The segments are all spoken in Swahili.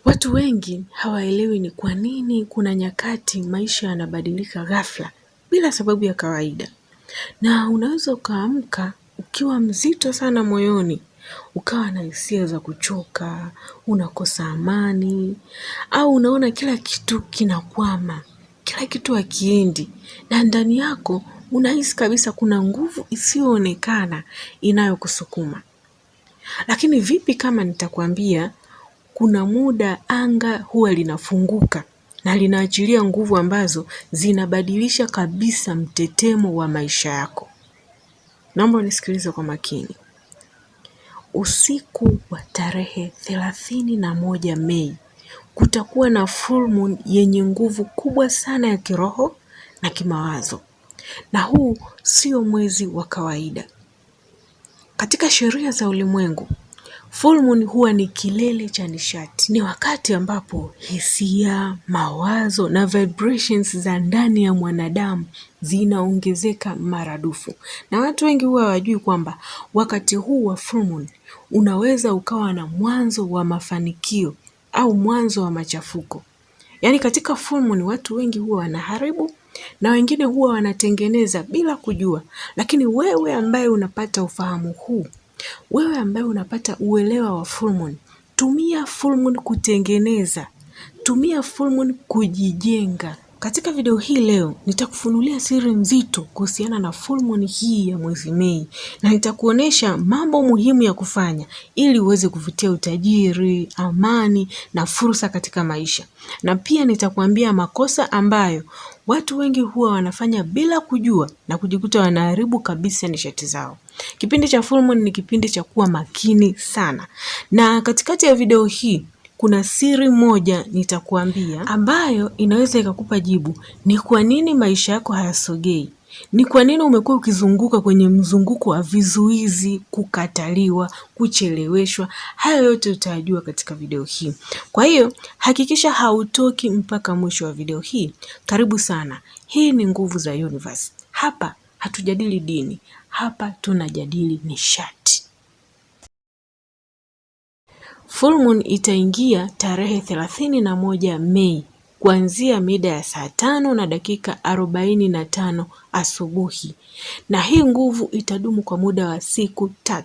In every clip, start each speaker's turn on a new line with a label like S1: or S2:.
S1: Watu wengi hawaelewi ni kwa nini kuna nyakati maisha yanabadilika ghafla bila sababu ya kawaida. Na unaweza ukaamka ukiwa mzito sana moyoni, ukawa na hisia za kuchoka, unakosa amani, au unaona kila kitu kinakwama, kila kitu hakiendi, na ndani yako unahisi kabisa kuna nguvu isiyoonekana inayokusukuma. Lakini vipi kama nitakwambia kuna muda anga huwa linafunguka na linaachilia nguvu ambazo zinabadilisha kabisa mtetemo wa maisha yako? Naomba unisikilize kwa makini. Usiku wa tarehe 31 Mei kutakuwa na full moon yenye nguvu kubwa sana ya kiroho na kimawazo. Na huu sio mwezi wa kawaida. Katika sheria za ulimwengu, full moon huwa ni kilele cha nishati. Ni wakati ambapo hisia, mawazo na vibrations za ndani ya mwanadamu zinaongezeka maradufu. Na watu wengi huwa hawajui kwamba wakati huu wa full moon unaweza ukawa na mwanzo wa mafanikio au mwanzo wa machafuko. Yaani katika full moon watu wengi huwa wanaharibu na wengine huwa wanatengeneza bila kujua. Lakini wewe ambaye unapata ufahamu huu, wewe ambaye unapata uelewa wa full moon, tumia full moon kutengeneza, tumia full moon kujijenga. Katika video hii leo nitakufunulia siri nzito kuhusiana na full moon hii ya mwezi Mei, na nitakuonesha mambo muhimu ya kufanya ili uweze kuvutia utajiri, amani na fursa katika maisha. Na pia nitakuambia makosa ambayo watu wengi huwa wanafanya bila kujua na kujikuta wanaharibu kabisa nishati zao. Kipindi cha full moon ni kipindi cha kuwa makini sana. Na katikati ya video hii kuna siri moja nitakuambia ambayo inaweza ikakupa jibu ni kwa nini maisha yako hayasogei. Ni kwa nini umekuwa ukizunguka kwenye mzunguko wa vizuizi, kukataliwa, kucheleweshwa. Hayo yote utajua katika video hii. Kwa hiyo hakikisha hautoki mpaka mwisho wa video hii. Karibu sana. Hii ni Nguvu za Universe. Hapa hatujadili dini. Hapa tunajadili nishati. Full moon itaingia tarehe 31 Mei kuanzia mida ya saa 5:45 asubuhi. Na hii nguvu itadumu kwa muda wa siku 3.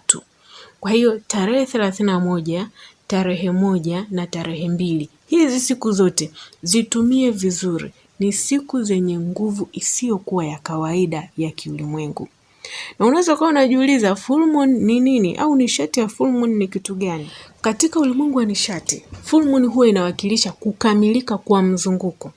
S1: Kwa hiyo tarehe 31, tarehe 1 na tarehe 2. Hizi siku zote zitumie vizuri. Ni siku zenye nguvu isiyokuwa ya kawaida ya kiulimwengu. Na unaweza kuwa unajiuliza full moon ni nini au nishati ya full moon ni kitu gani? Katika ulimwengu wa nishati, full moon huwa inawakilisha kukamilika kwa mzunguko.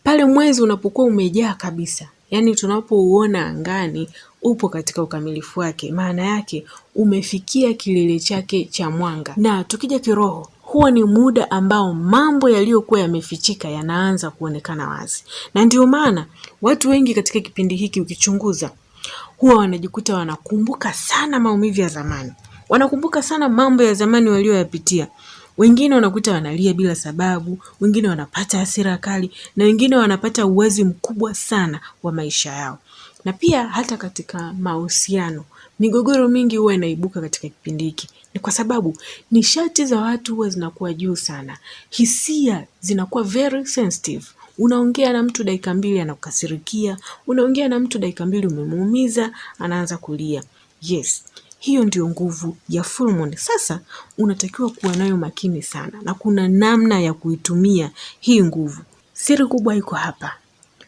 S1: Pale mwezi unapokuwa umejaa kabisa, yani tunapouona angani upo katika ukamilifu wake, maana yake umefikia kilele chake cha mwanga. Na tukija kiroho, huwa ni muda ambao mambo yaliyokuwa yamefichika yanaanza kuonekana wazi. Na ndio maana watu wengi katika kipindi hiki ukichunguza huwa wanajikuta wanakumbuka sana maumivu ya zamani. Wanakumbuka sana mambo ya zamani walioyapitia. Wengine wanakuta wanalia bila sababu, wengine wanapata hasira kali, na wengine wanapata uwazi mkubwa sana wa maisha yao. Na pia hata katika mahusiano, migogoro mingi huwa inaibuka katika kipindi hiki. Ni kwa sababu nishati za watu huwa zinakuwa juu sana. Hisia zinakuwa very sensitive. Unaongea na mtu dakika 2 anakukasirikia, unaongea na mtu dakika 2 umemuumiza, anaanza kulia. Yes, hiyo ndio nguvu ya full moon. Sasa unatakiwa kuwa nayo makini sana, na kuna namna ya kuitumia hii nguvu. Siri kubwa iko hapa.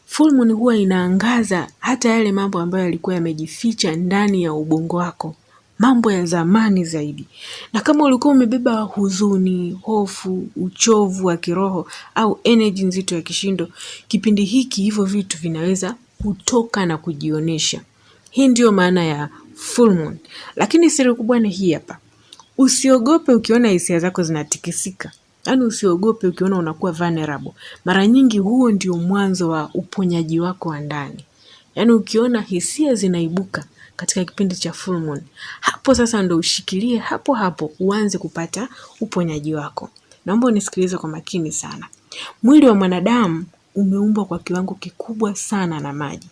S1: Full moon huwa inaangaza hata yale mambo ambayo yalikuwa yamejificha ndani ya ubongo wako, mambo ya zamani zaidi. Na kama ulikuwa umebeba huzuni, hofu, uchovu wa kiroho au energy nzito ya kishindo, kipindi hiki hivyo vitu vinaweza kutoka na kujionesha. Hii ndio maana ya full moon. Lakini siri kubwa ni hii hapa. Usiogope ukiona hisia zako zinatikisika. Yaani usiogope ukiona unakuwa vulnerable. Mara nyingi huo ndio mwanzo wa uponyaji wako wa ndani. Yaani ukiona hisia zinaibuka katika kipindi cha full moon, hapo sasa ndo ushikilie hapo hapo uanze kupata uponyaji wako. Naomba unisikilize kwa makini sana. Mwili wa mwanadamu umeumbwa kwa kiwango kikubwa sana na maji.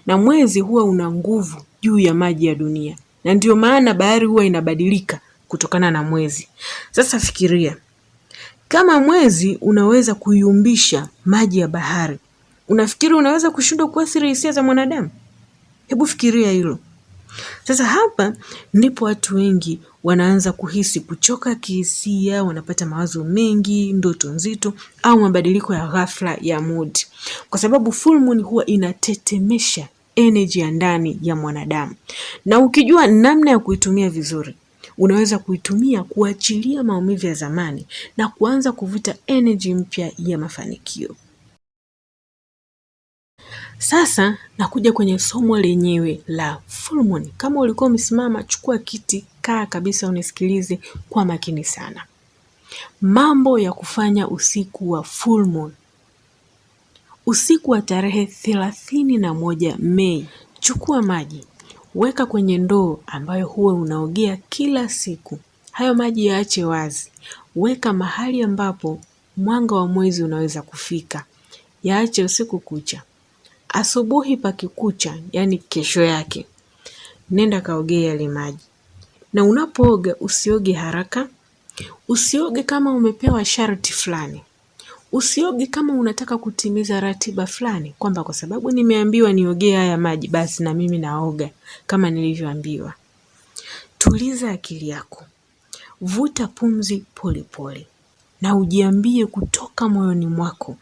S1: Na mwezi huwa una nguvu juu ya maji ya dunia. Na ndio maana bahari huwa inabadilika kutokana na mwezi. Sasa fikiria, Kama mwezi unaweza kuyumbisha maji ya bahari, unafikiri unaweza kushindwa kuathiri hisia za mwanadamu? Hebu fikiria hilo. Sasa hapa ndipo watu wengi wanaanza kuhisi kuchoka kihisia, wanapata mawazo mengi, ndoto nzito au mabadiliko ya ghafla ya mood. Kwa sababu full moon huwa inatetemesha energy ya ndani ya mwanadamu. Na ukijua namna ya kuitumia vizuri, unaweza kuitumia kuachilia maumivu ya zamani na kuanza kuvuta energy mpya ya mafanikio. Sasa nakuja kwenye somo lenyewe la full moon. Kama ulikuwa umesimama, chukua kiti, kaa kabisa unisikilize kwa makini sana. Mambo ya kufanya usiku wa full moon. Usiku wa tarehe 31 Mei, chukua maji, weka kwenye ndoo ambayo huwa unaogea kila siku. Hayo maji yaache wazi. Weka mahali ambapo mwanga wa mwezi unaweza kufika. Yaache usiku kucha. Asubuhi pakikucha, yani kesho yake, nenda kaogea yale maji. Na unapooga usioge haraka, usioge kama umepewa sharti fulani, usioge kama unataka kutimiza ratiba fulani, kwamba kwa sababu nimeambiwa niogee haya maji basi na mimi naoga kama nilivyoambiwa. Tuliza akili yako, vuta pumzi pole pole, na ujiambie kutoka moyoni mwako,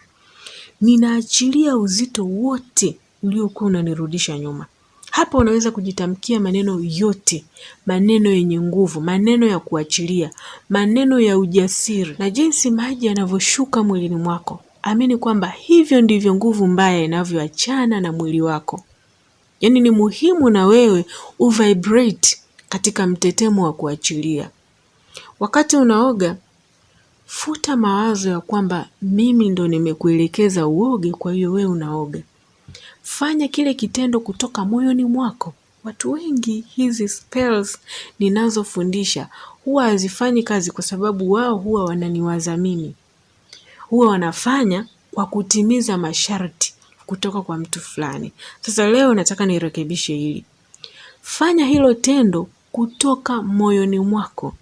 S1: ninaachilia uzito wote uliokuwa unanirudisha nyuma. Hapa unaweza kujitamkia maneno yote, maneno yenye nguvu, maneno ya kuachilia, maneno ya ujasiri. Na jinsi maji yanavyoshuka mwilini mwako, amini kwamba hivyo ndivyo nguvu mbaya inavyoachana na mwili wako. Yaani ni muhimu na wewe uvibrate katika mtetemo wa kuachilia. Wakati unaoga, futa mawazo ya kwamba mimi ndo nimekuelekeza uoge kwa hiyo wewe unaoga. Fanya kile kitendo kutoka moyoni mwako. Watu wengi hizi spells ninazofundisha huwa hazifanyi kazi kwa sababu wao huwa wananiwaza mimi. Huwa wanafanya kwa kutimiza masharti kutoka kwa mtu fulani. Sasa leo nataka nirekebishe hili. Fanya hilo tendo kutoka moyoni mwako.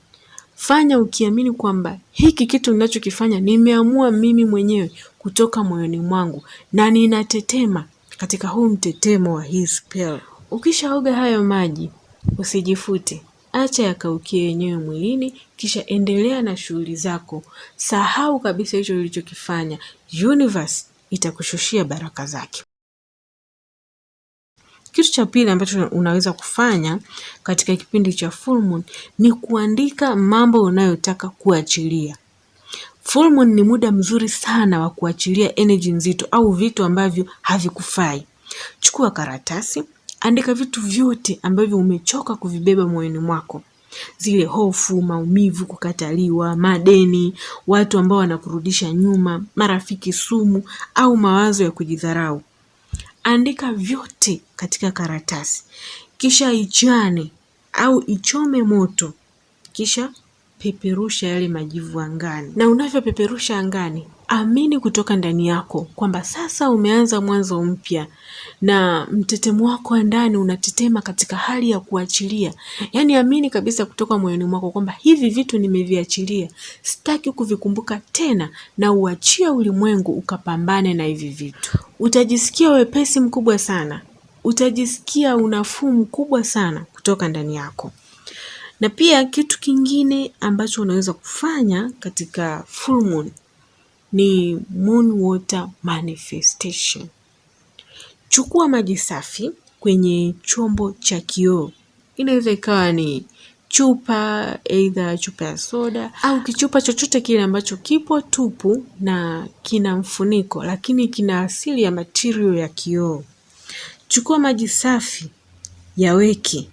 S1: Fanya ukiamini kwamba hiki kitu ninachokifanya nimeamua mimi mwenyewe kutoka moyoni mwangu na ninatetema katika huu mtetemo wa hii spell. Ukishaoga hayo maji, usijifute. Acha yakaukie yenyewe mwilini, kisha endelea na shughuli zako. Sahau kabisa hicho ulichokifanya. Universe itakushushia baraka zake. Kitu cha pili ambacho unaweza kufanya katika kipindi cha full moon ni kuandika mambo unayotaka kuachilia. Full moon ni muda mzuri sana wa kuachilia energy nzito au vitu ambavyo havikufai. Chukua karatasi, andika vitu vyote ambavyo umechoka kuvibeba moyoni mwako. Zile hofu, maumivu, kukataliwa, madeni, watu ambao wanakurudisha nyuma, marafiki sumu au mawazo ya kujidharau. Andika vyote katika karatasi, kisha ichane au ichome moto, kisha peperusha yale majivu angani. Na unavyopeperusha angani, amini kutoka ndani yako kwamba sasa umeanza mwanzo mpya na mtetemo wako wa ndani unatetema katika hali ya kuachilia. Yaani amini kabisa kutoka moyoni mwako kwamba hivi vitu nimeviachilia, sitaki kuvikumbuka tena, na uachia ulimwengu ukapambane na hivi vitu. Utajisikia wepesi mkubwa sana. Utajisikia unafuu mkubwa sana kutoka ndani yako. Na pia kitu kingine ambacho unaweza kufanya katika full moon ni moon water manifestation. Chukua maji safi kwenye chombo cha kioo. Inaweza ikawa ni chupa, either chupa ya soda au kichupa chochote kile ambacho kipo tupu na kina mfuniko lakini kina asili ya material ya kioo. Chukua maji safi, yaweke.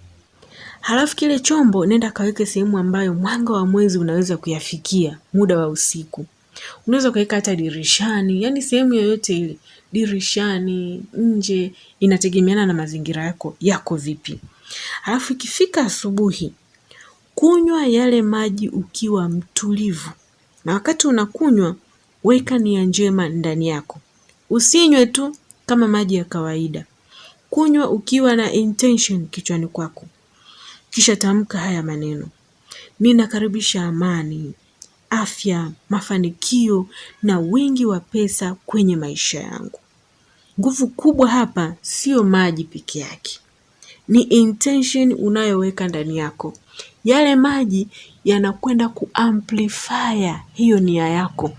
S1: Halafu kile chombo nenda kaweke sehemu ambayo mwanga wa mwezi unaweza kuyafikia muda wa usiku. Unaweza kaweka hata dirishani, yani sehemu yoyote ile, dirishani, nje, inategemeana na mazingira yako vipi. Halafu ikifika asubuhi, kunywa yale maji ukiwa mtulivu. Na wakati unakunywa, weka nia njema ndani yako. Usinywe tu kama maji ya kawaida. Kunywa ukiwa na intention kichwani kwako. Kisha tamka haya maneno: ninakaribisha amani, afya, mafanikio na wingi wa pesa kwenye maisha yangu. Nguvu kubwa hapa sio maji peke yake, ni intention unayoweka ndani yako. Yale maji yanakwenda kuamplify hiyo nia yako,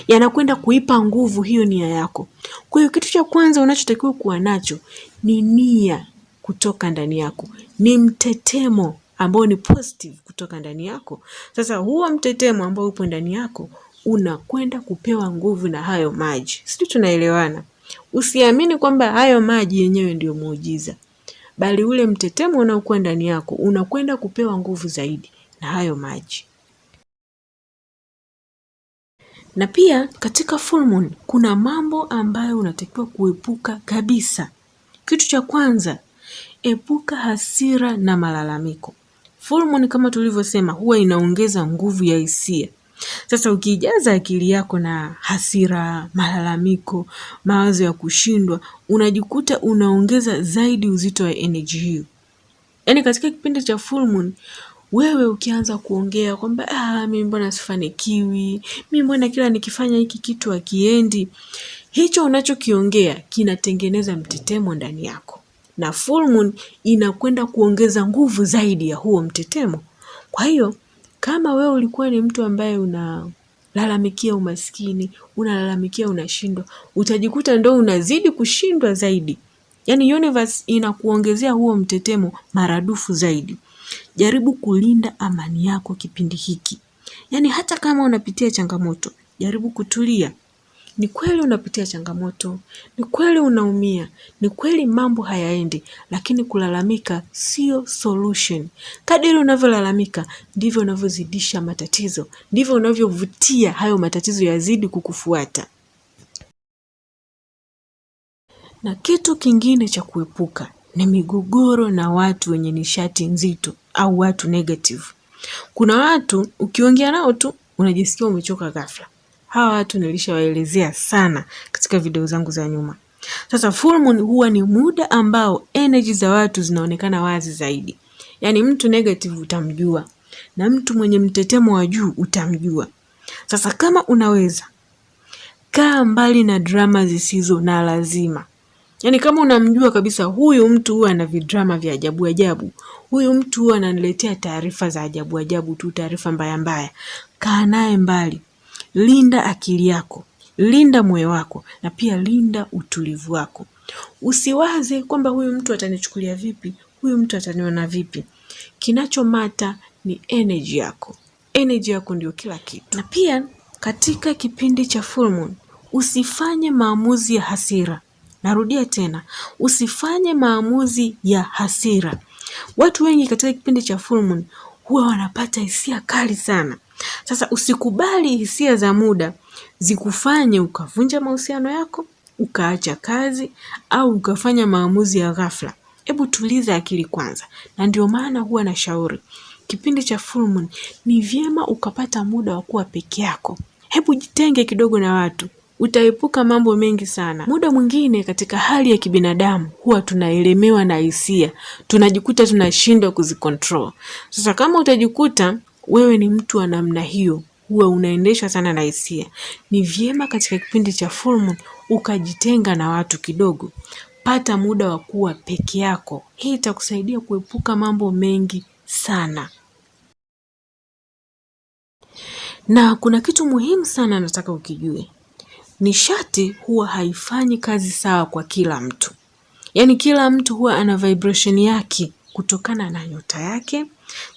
S1: yanakwenda kuipa nguvu hiyo nia yako. Kwa hiyo kitu cha kwanza unachotakiwa kuwa nacho ni nia kutoka ndani yako, ni mtetemo ambao ni positive kutoka ndani yako. Sasa huo mtetemo ambao upo ndani yako unakwenda kupewa nguvu na hayo maji. Sisi tunaelewana? Usiamini kwamba hayo maji yenyewe ndio muujiza, bali ule mtetemo unaokuwa ndani yako unakwenda kupewa nguvu zaidi na hayo maji. Na pia katika full moon kuna mambo ambayo unatakiwa kuepuka kabisa. Kitu cha kwanza, epuka hasira na malalamiko. Full moon kama tulivyosema huwa inaongeza nguvu ya hisia. Sasa ukijaza akili yako na hasira, malalamiko, mawazo ya kushindwa, unajikuta unaongeza zaidi uzito wa energy hiyo. Yaani katika kipindi cha full moon wewe ukianza kuongea kwamba mimi mbona sifanikiwi, mimi mbona kila nikifanya hiki kitu hakiendi, hicho unachokiongea kinatengeneza mtetemo ndani yako, na full moon inakwenda kuongeza nguvu zaidi ya huo mtetemo. Kwa hiyo kama wewe ulikuwa ni mtu ambaye unalalamikia umaskini, unalalamikia unashindwa, utajikuta ndo unazidi kushindwa zaidi. Yaani universe inakuongezea huo mtetemo maradufu zaidi. Jaribu kulinda amani yako kipindi hiki. Yaani hata kama unapitia changamoto, jaribu kutulia. Ni kweli unapitia changamoto, ni kweli unaumia, ni kweli mambo hayaendi, lakini kulalamika sio solution. Kadiri unavyolalamika, ndivyo unavyozidisha matatizo, ndivyo unavyovutia hayo matatizo yazidi kukufuata. Na kitu kingine cha kuepuka ni migogoro na watu wenye nishati nzito au watu negative. Kuna watu ukiongea nao tu unajisikia umechoka ghafla. Hawa watu nilishawaelezea sana katika video zangu za nyuma. Sasa full moon huwa ni muda ambao energy za watu zinaonekana wazi zaidi. Yaani mtu negative utamjua na mtu mwenye mtetemo wa juu utamjua. Sasa kama unaweza, kaa mbali na drama zisizo na lazima. Yaani kama unamjua kabisa huyu mtu huwa ana vidrama vya ajabu ajabu, huyu mtu huwa ananiletea taarifa za ajabu ajabu tu, taarifa mbaya mbaya, kaa naye mbali. Linda akili yako, linda moyo wako, na pia linda utulivu wako. Usiwaze kwamba huyu mtu atanichukulia vipi, huyu mtu ataniona vipi. Kinachomata ni energy yako. Energy yako ndio kila kitu. Na pia katika kipindi cha full moon usifanye maamuzi ya hasira. Narudia tena, usifanye maamuzi ya hasira. Watu wengi katika kipindi cha full moon huwa wanapata hisia kali sana. Sasa usikubali hisia za muda zikufanye ukavunja mahusiano yako, ukaacha kazi au ukafanya maamuzi ya ghafla. Hebu tuliza akili kwanza. Na ndio maana huwa na shauri kipindi cha full moon ni vyema ukapata muda wa kuwa peke yako. Hebu jitenge kidogo na watu, utaepuka mambo mengi sana. Muda mwingine katika hali ya kibinadamu huwa tunaelemewa na hisia, tunajikuta tunashindwa kuzicontrol. Sasa kama utajikuta wewe ni mtu wa namna hiyo, huwa unaendeshwa sana na hisia, ni vyema katika kipindi cha full moon ukajitenga na watu kidogo. Pata muda wa kuwa peke yako. Hii itakusaidia kuepuka mambo mengi sana. Na kuna kitu muhimu sana nataka ukijue. Nishati huwa haifanyi kazi sawa kwa kila mtu. Yaani kila mtu huwa ana vibration yake kutokana na nyota yake,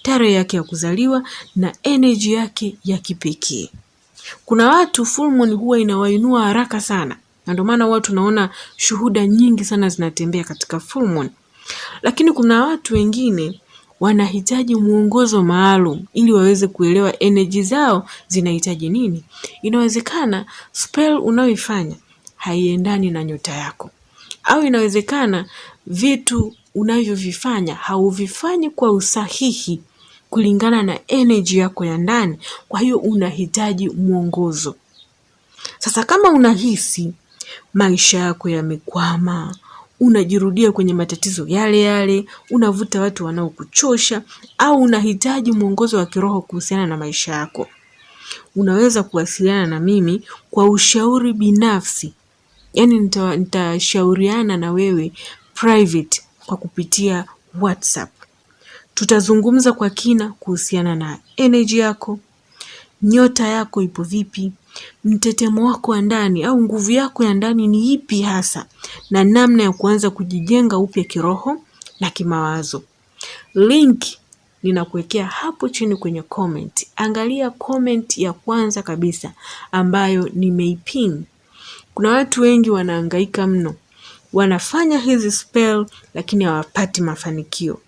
S1: tarehe yake ya kuzaliwa na energy yake ya kipekee. Kuna watu full moon huwa inawainua haraka sana, na ndio maana huwa tunaona shuhuda nyingi sana zinatembea katika full moon. Lakini kuna watu wengine wanahitaji muongozo maalum ili waweze kuelewa energy zao zinahitaji nini. Inawezekana spell unayoifanya haiendani na nyota yako, au inawezekana vitu unavyovifanya hauvifanyi kwa usahihi kulingana na energy yako ya ndani. Kwa hiyo unahitaji mwongozo. Sasa kama unahisi maisha yako yamekwama, unajirudia kwenye matatizo yale yale, unavuta watu wanaokuchosha, au unahitaji mwongozo wa kiroho kuhusiana na maisha yako, unaweza kuwasiliana na mimi kwa ushauri binafsi. Yaani nitashauriana na wewe private kwa kupitia WhatsApp. Tutazungumza kwa kina kuhusiana na energy yako, nyota yako ipo vipi, mtetemo wako wa ndani au nguvu yako ya ndani ni ipi hasa, na namna ya kuanza kujijenga upya kiroho na kimawazo. Link ninakuwekea hapo chini kwenye comment. Angalia comment ya kwanza kabisa ambayo nimeipin. Kuna watu wengi wanahangaika mno, wanafanya hizi spell lakini hawapati mafanikio.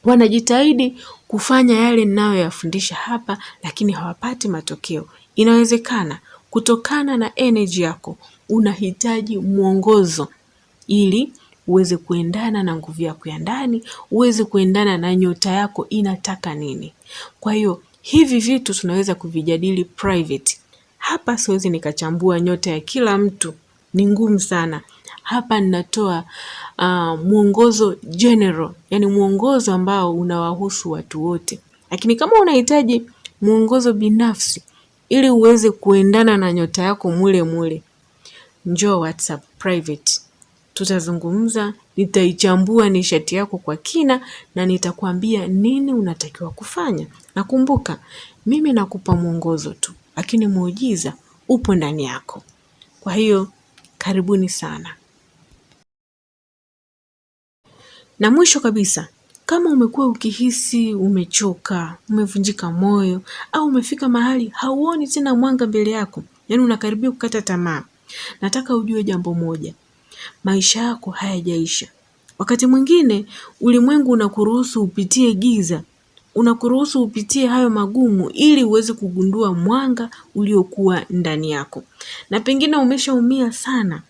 S1: Wanajitahidi kufanya yale ninayoyafundisha hapa lakini hawapati matokeo. Inawezekana kutokana na energy yako unahitaji mwongozo ili uweze kuendana na nguvu yako ya ndani, uweze kuendana na nyota yako inataka nini. Kwa hiyo hivi vitu tunaweza kuvijadili private. Hapa siwezi nikachambua nyota ya kila mtu, ni ngumu sana. Hapa ninatoa mwongozo general, yani mwongozo ambao unawahusu watu wote. Lakini kama unahitaji mwongozo binafsi ili uweze kuendana na nyota yako mule, njoo WhatsApp private. Tutazungumza, nitaichambua nishati yako kwa kina na nitakwambia nini unatakiwa kufanya. Na kumbuka, mimi nakupa mwongozo tu, lakini muujiza upo ndani yako. Kwa hiyo, karibuni sana. Na mwisho kabisa, kama umekuwa ukihisi umechoka, umevunjika moyo, au umefika mahali hauoni tena mwanga mbele yako, yani unakaribia kukata tamaa, nataka ujue jambo moja. Maisha yako hayajaisha. Wakati mwingine ulimwengu unakuruhusu upitie giza, unakuruhusu upitie hayo magumu ili uweze kugundua mwanga uliokuwa ndani yako. Na pengine umeshaumia sana,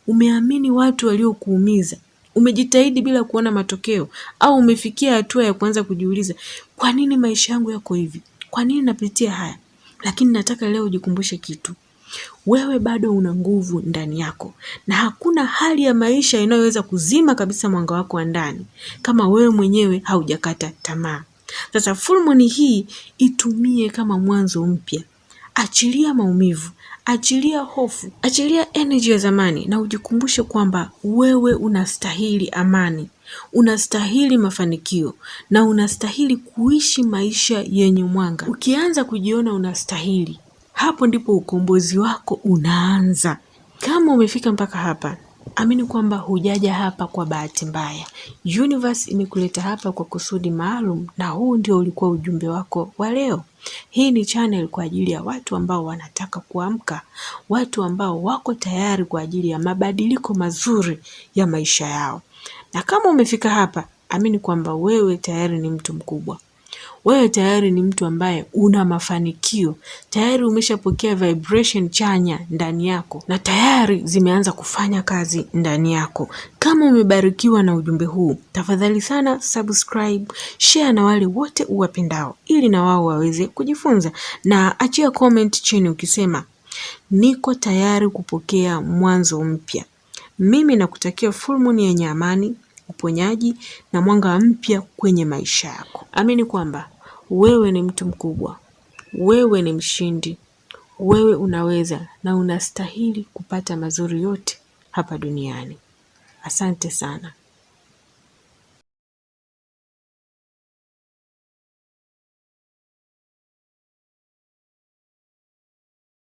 S1: umeamini watu waliokuumiza, umejitahidi bila kuona matokeo, au umefikia hatua ya kuanza kujiuliza, kwa nini maisha yangu yako hivi? Kwa nini napitia haya? Lakini nataka leo ujikumbushe kitu. Wewe bado una nguvu ndani yako, na hakuna hali ya maisha inayoweza kuzima kabisa mwanga wako wa ndani kama wewe mwenyewe haujakata tamaa. Sasa full moon hii itumie kama mwanzo mpya. Achilia maumivu, achilia hofu, achilia energy ya zamani na ujikumbushe kwamba wewe unastahili amani, unastahili mafanikio na unastahili kuishi maisha yenye mwanga. Ukianza kujiona unastahili, hapo ndipo ukombozi wako unaanza. Kama umefika mpaka hapa, amini kwamba hujaja hapa kwa bahati mbaya. Universe imekuleta hapa kwa kusudi maalum, na huu ndio ulikuwa ujumbe wako wa leo. Hii ni channel kwa ajili ya watu ambao wanataka kuamka, watu ambao wako tayari kwa ajili ya mabadiliko mazuri ya maisha yao. Na kama umefika hapa, amini kwamba wewe tayari ni mtu mkubwa. Wewe tayari ni mtu ambaye una mafanikio, tayari umeshapokea vibration chanya ndani yako na tayari zimeanza kufanya kazi ndani yako. Kama umebarikiwa na ujumbe huu, tafadhali sana subscribe, share na wale wote uwapendao ili na wao waweze kujifunza, na achia comment chini ukisema niko tayari kupokea mwanzo mpya. Mimi nakutakia full moon yenye amani, uponyaji na mwanga mpya kwenye maisha yako. Amini kwamba wewe ni mtu mkubwa, wewe ni mshindi, wewe unaweza na unastahili kupata mazuri yote hapa duniani. Asante sana.